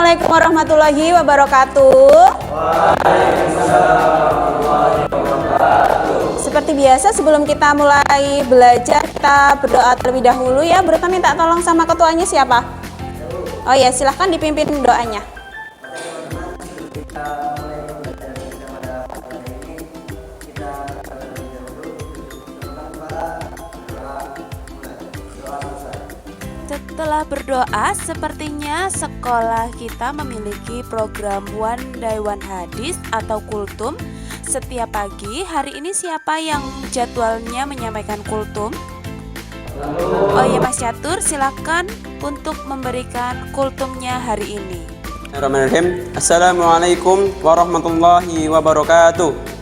Assalamualaikum warahmatullahi wabarakatuh. Seperti biasa sebelum kita mulai belajar, kita berdoa terlebih dahulu ya. Bu Retno minta tolong sama ketuanya siapa? Oh ya, silahkan dipimpin doanya. Setelah berdoa, sepertinya sekolah kita memiliki program One Day One Hadis atau kultum setiap pagi. Hari ini siapa yang jadwalnya menyampaikan kultum? Oh iya Mas Catur, silakan untuk memberikan kultumnya hari ini. Bismillahirrahmanirrahim. Assalamualaikum warahmatullahi wabarakatuh.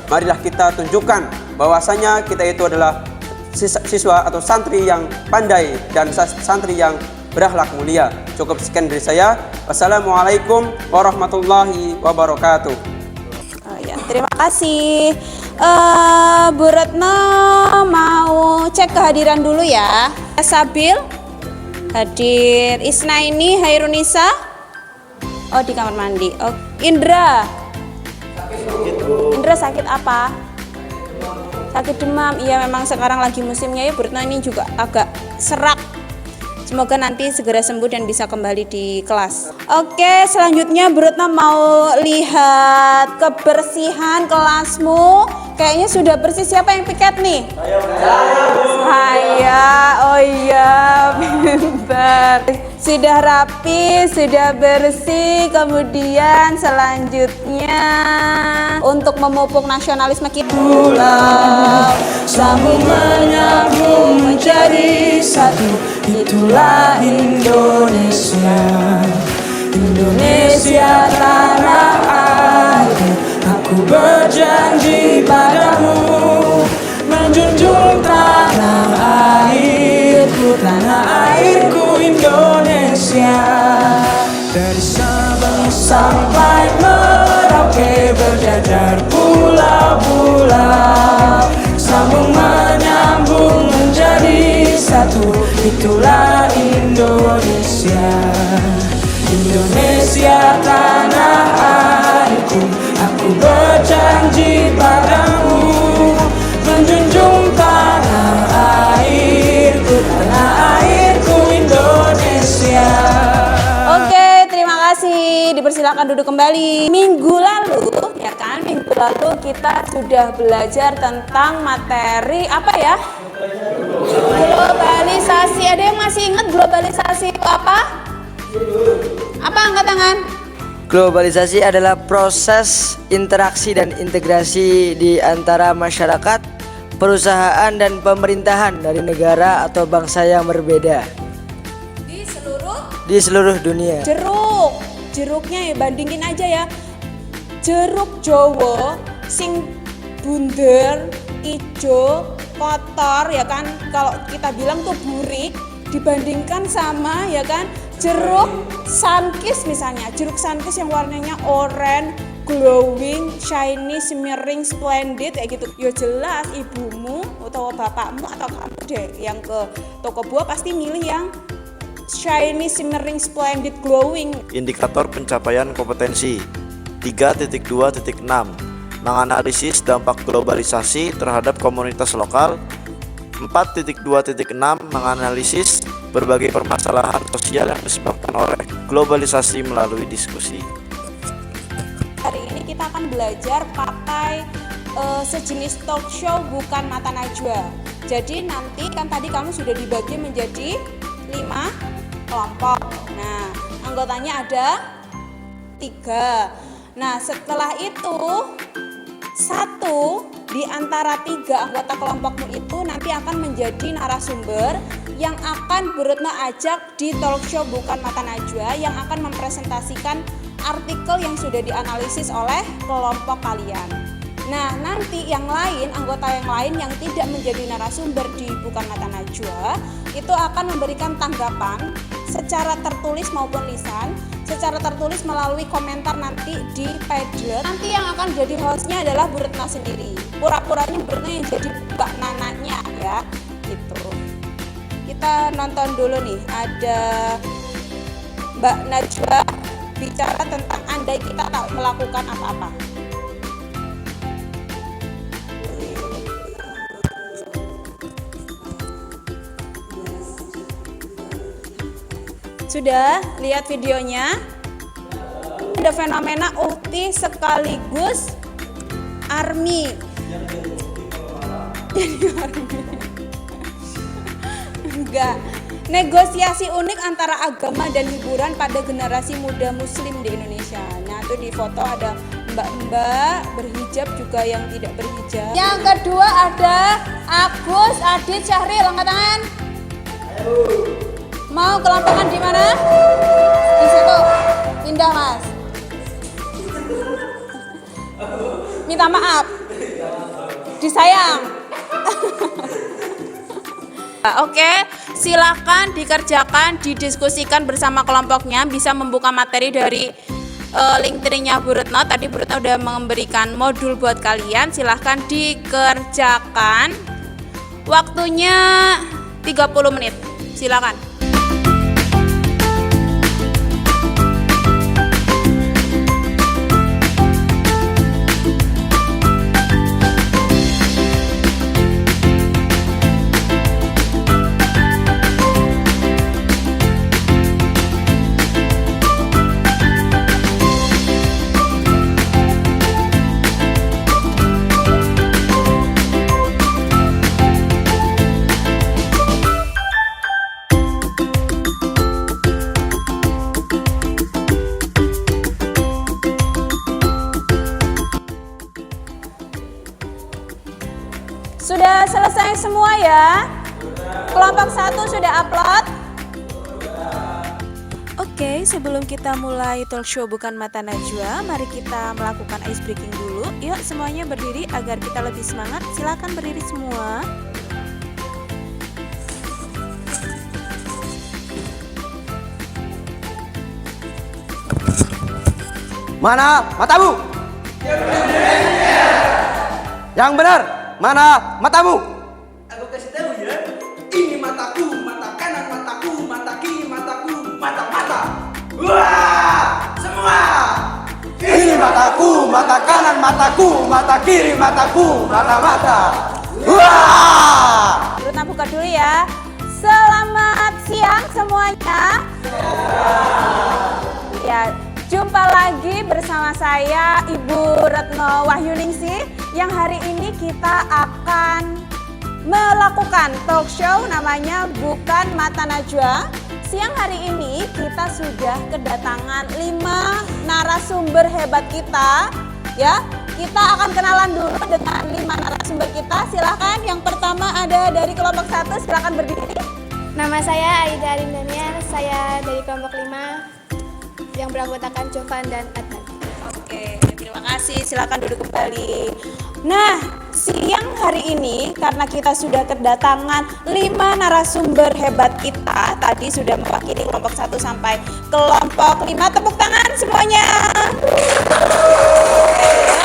Marilah kita tunjukkan bahwasanya kita itu adalah siswa atau santri yang pandai dan santri yang berakhlak mulia. Cukup sekian dari saya. Wassalamualaikum warahmatullahi wabarakatuh. Oh ya, terima kasih. Bu Retno mau cek kehadiran dulu ya. Sabil hadir. Isna ini Hairunisa. Oh di kamar mandi. Oh, Indra. Indra sakit apa? Sakit demam. Iya memang sekarang lagi musimnya ya. Bu Retno ini juga agak serak. Semoga nanti segera sembuh dan bisa kembali di kelas. Oke, selanjutnya Bu Retno mau lihat kebersihan kelasmu. Kayaknya sudah bersih. Siapa yang piket nih? Saya. Oh iya, pintar. Sudah rapi, sudah bersih. Kemudian selanjutnya untuk memupuk nasionalisme kita. Pulau sambung menyambung menjadi satu. Itulah Indonesia. Indonesia tanah airku. Aku berjanji padamu menjunjung tanah airku Indonesia. Dari Sabang sampai Merauke berjajar pulau-pulau, sambung menyambung menjadi satu. Itulah Indonesia. Indonesia tanah airku. Aku berjanji padamu menjunjung tanah airku Indonesia. Oke, terima kasih. Dipersilakan duduk kembali. Minggu lalu kita sudah belajar tentang materi apa ya? Globalisasi. Ada yang masih ingat globalisasi itu apa? Apa, angkat tangan? Globalisasi adalah proses interaksi dan integrasi di antara masyarakat, perusahaan, dan pemerintahan dari negara atau bangsa yang berbeda di seluruh dunia. Jeruknya ya bandingin aja ya. Jeruk Jawa sing bunder, ijo, kotor ya kan. Kalau kita bilang tuh burik dibandingkan sama ya kan jeruk sunkist misalnya. Jeruk sunkist yang warnanya oranye, glowing, shiny, shimmering, splendid kayak gitu. Ya jelas ibumu atau bapakmu atau kamu deh yang ke toko buah pasti milih yang shiny, shimmering, splendid, glowing. Indikator pencapaian kompetensi 3.2.6 menganalisis dampak globalisasi terhadap komunitas lokal. 4.2.6 menganalisis berbagai permasalahan sosial yang disebabkan oleh globalisasi melalui diskusi. Hari ini kita akan belajar pakai sejenis talk show bukan mata najwa. Jadi nanti kan tadi kamu sudah dibagi menjadi 5 kelompok. Nah, anggotanya ada 3. Nah, setelah itu satu di antara 3 anggota kelompokmu itu nanti akan menjadi narasumber yang akan Bu Retno ajak di talk show bukan mata najwa, yang akan mempresentasikan artikel yang sudah dianalisis oleh kelompok kalian. Nah, nanti yang lain, anggota yang lain yang tidak menjadi narasumber di bukan mata najwa itu akan memberikan tanggapan secara tertulis maupun lisan, secara tertulis melalui komentar nanti di Padlet. Nanti yang akan jadi hostnya adalah Bu Retno sendiri. Pura-puranya Bu Retno yang jadi Mbak Nananya ya, gitu. kita nonton dulu nih, ada Mbak Najwa bicara tentang andai kita tak melakukan apa-apa. Sudah lihat videonya? Ada fenomena ukti sekaligus army. Jadi army. Enggak. Negosiasi unik antara agama dan hiburan pada generasi muda muslim di Indonesia. Nah, itu di foto ada mbak-mbak berhijab juga yang tidak berhijab. Yang kedua ada Agus Adi Syahril, angkat tangan. Mau kelompokan di mana? Di situ. Pindah, Mas. Minta maaf. Disayang. Oke, silakan dikerjakan, didiskusikan bersama kelompoknya. Bisa membuka materi dari link trinya Bu Retno. Tadi Bu Retno udah memberikan modul buat kalian. Silahkan dikerjakan. Waktunya 30 menit. Silakan. Sudah selesai semua ya? Kelompok 1 sudah upload? Oke, sebelum kita mulai talk show Bukan Mata Najwa, mari kita melakukan ice breaking dulu. Yuk semuanya berdiri agar kita lebih semangat. Silakan berdiri semua. Mana matamu? Yang benar, mana matamu? Aku kasih tahu ya. Ini mataku, mata kanan mataku, mata kiri mataku, mata-mata. Wah, semua. Ini mataku, mata kanan mataku, mata kiri mataku, mata-mata. Wah! Retno buka dulu ya. Selamat siang semuanya. Ya, jumpa lagi bersama saya Ibu Retno Wahyuningsih yang hari ini kita akan melakukan talk show namanya Bukan Mata Najwa. Siang hari ini kita sudah kedatangan 5 narasumber hebat kita. Ya, kita akan kenalan dulu dengan 5 narasumber kita. Silahkan, yang pertama ada dari kelompok 1, silahkan berdiri. Nama saya Aida Arindaniar, saya dari kelompok 5 yang beranggotakan Jovan dan Adnan. Oke, terima kasih. Silakan duduk kembali. Nah, siang hari ini karena kita sudah kedatangan 5 narasumber hebat kita. Tadi sudah mewakili kelompok 1 sampai kelompok 5. Tepuk tangan semuanya.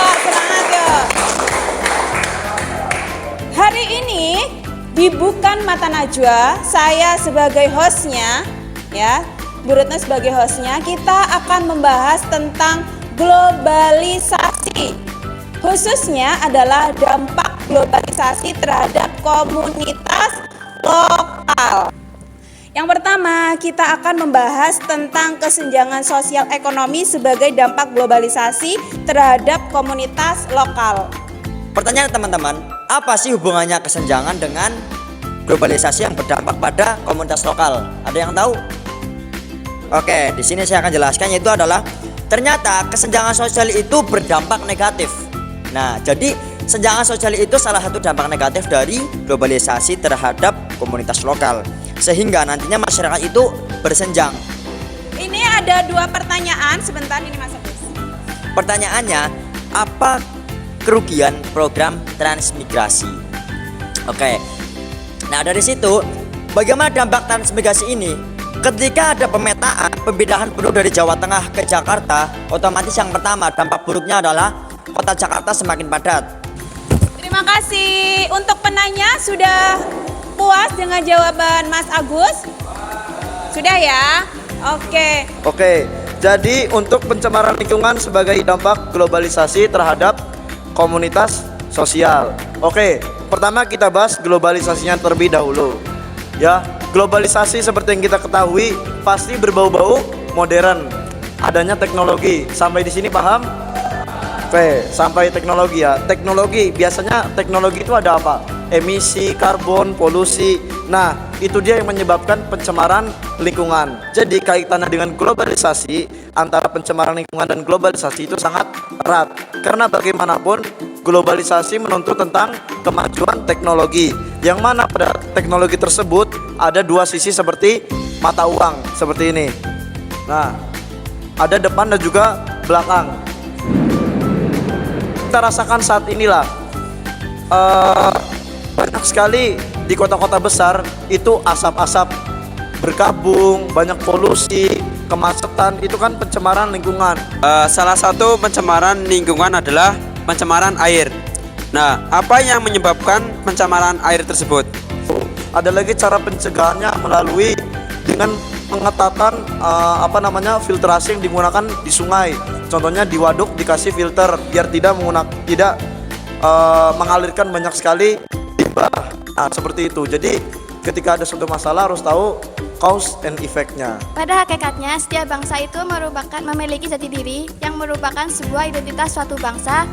Oke, semangat ya. Hari ini di Bukan Mata Najwa, saya sebagai hostnya, ya, Bu Retno sebagai hostnya, kita akan membahas tentang globalisasi. Khususnya adalah dampak globalisasi terhadap komunitas lokal. Yang pertama, kita akan membahas tentang kesenjangan sosial ekonomi sebagai dampak globalisasi terhadap komunitas lokal. Pertanyaan teman-teman, apa sih hubungannya kesenjangan dengan globalisasi yang berdampak pada komunitas lokal? Ada yang tahu? Oke, di sini saya akan jelaskan, yaitu adalah ternyata kesenjangan sosial itu berdampak negatif. Nah, jadi kesenjangan sosial itu salah satu dampak negatif dari globalisasi terhadap komunitas lokal, sehingga nantinya masyarakat itu bersenjang. Ini ada 2 pertanyaan, sebentar ini Mas Agus. Pertanyaannya, apa kerugian program transmigrasi? Oke. Nah, dari situ bagaimana dampak transmigrasi ini? Ketika ada pemetaan pemindahan penduduk dari Jawa Tengah ke Jakarta, otomatis yang pertama dampak buruknya adalah kota Jakarta semakin padat. Terima kasih. Untuk penanya sudah puas dengan jawaban Mas Agus? Sudah ya? Oke. Oke, jadi untuk pencemaran lingkungan sebagai dampak globalisasi terhadap komunitas sosial. Oke, pertama kita bahas globalisasinya terlebih dahulu. Ya, globalisasi seperti yang kita ketahui pasti berbau-bau modern, adanya teknologi. Sampai di sini paham? Oke, sampai teknologi ya. Teknologi, biasanya teknologi itu ada apa? Emisi, karbon, polusi. Nah, itu dia yang menyebabkan pencemaran lingkungan. Jadi kaitannya dengan globalisasi, antara pencemaran lingkungan dan globalisasi itu sangat erat. Karena bagaimanapun globalisasi menuntut tentang kemajuan teknologi, yang mana pada teknologi tersebut ada dua sisi seperti mata uang seperti ini. Nah, ada depan dan juga belakang. Kita rasakan saat inilah banyak sekali di kota-kota besar itu asap-asap berkabung, banyak polusi, kemacetan, itu kan pencemaran lingkungan. Salah satu pencemaran lingkungan adalah pencemaran air. Nah, apa yang menyebabkan pencemaran air tersebut? Ada lagi cara pencegahannya melalui dengan pengetatan filtrasi yang digunakan di sungai. Contohnya di waduk dikasih filter biar tidak mengalirkan banyak sekali limbah. Nah, seperti itu. Jadi ketika ada suatu masalah harus tahu cause and effect-nya. Pada hakikatnya, setiap bangsa itu memiliki jati diri yang merupakan sebuah identitas suatu bangsa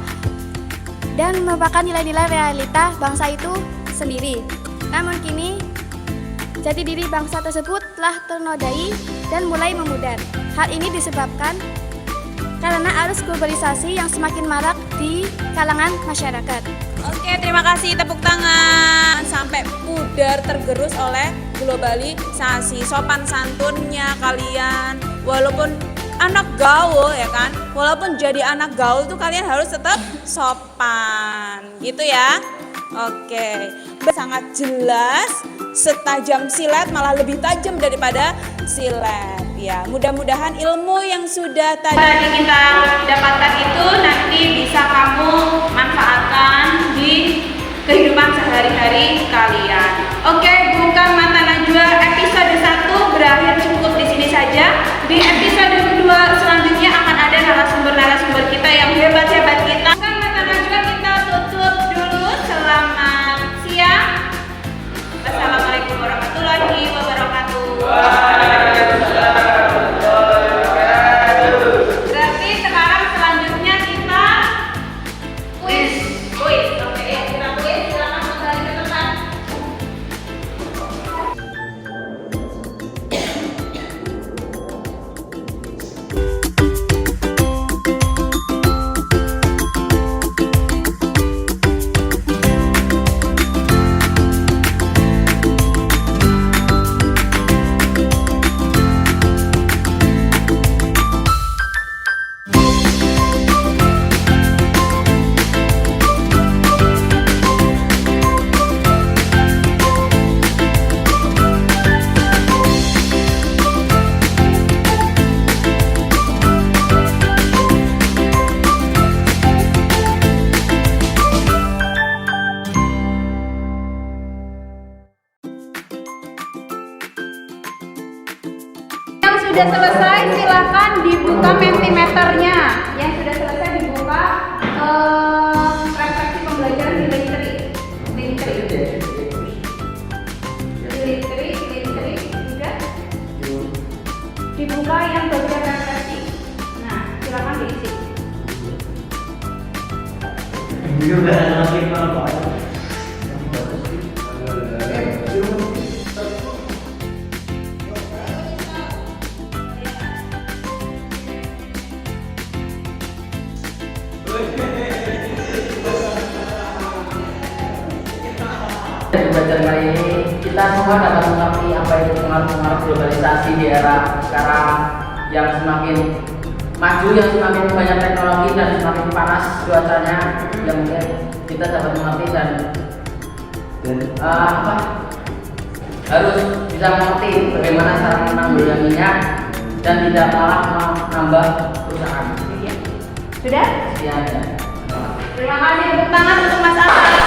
dan merupakan nilai-nilai realita bangsa itu sendiri. Namun kini, jati diri bangsa tersebut telah ternodai dan mulai memudar. Hal ini disebabkan karena arus globalisasi yang semakin marak di kalangan masyarakat. Oke, terima kasih, tepuk tangan. Sampai pudar tergerus oleh globalisasi. Sopan santunnya kalian, walaupun anak gaul ya kan, walaupun jadi anak gaul tuh kalian harus tetap sopan, gitu ya. Oke, sangat jelas, setajam silet, malah lebih tajam daripada silet. Ya, mudah-mudahan ilmu yang sudah tadi kita dapatkan itu nanti bisa kamu manfaatkan di kehidupan sehari-hari kalian. Oke, bukan mata najwa episode 1 berakhir cukup di sini saja. Di episode kedua selanjutnya akan ada narasumber-narasumber kita yang hebat-hebat kita. Bukan mata najwa kita tutup dulu. Selamat siang. Wassalamualaikum warahmatullahi wabarakatuh. Berarti sekarang selanjutnya kita kuis. Oke, kita kuis. Silakan kembali ke tempat. Sudah selesai, silakan dibuka mentimeternya. Yang sudah selesai dibuka refleksi pembelajaran di Literi juga dibuka yang bagian refleksi. Nah, silakan diisi. Di pelajaran kali ini kita semua dapat mengerti apa itu pengaruh-pengaruh globalisasi di era sekarang yang semakin maju, yang semakin banyak teknologi dan semakin panas cuacanya, yang mungkin kita dapat mengerti dan harus bisa mengerti bagaimana cara menanggulanginya dan tidak malah menambah perusahaan. Sudah? Sekian ya. Terima kasih, tepuk tangan untuk Mas Alfa.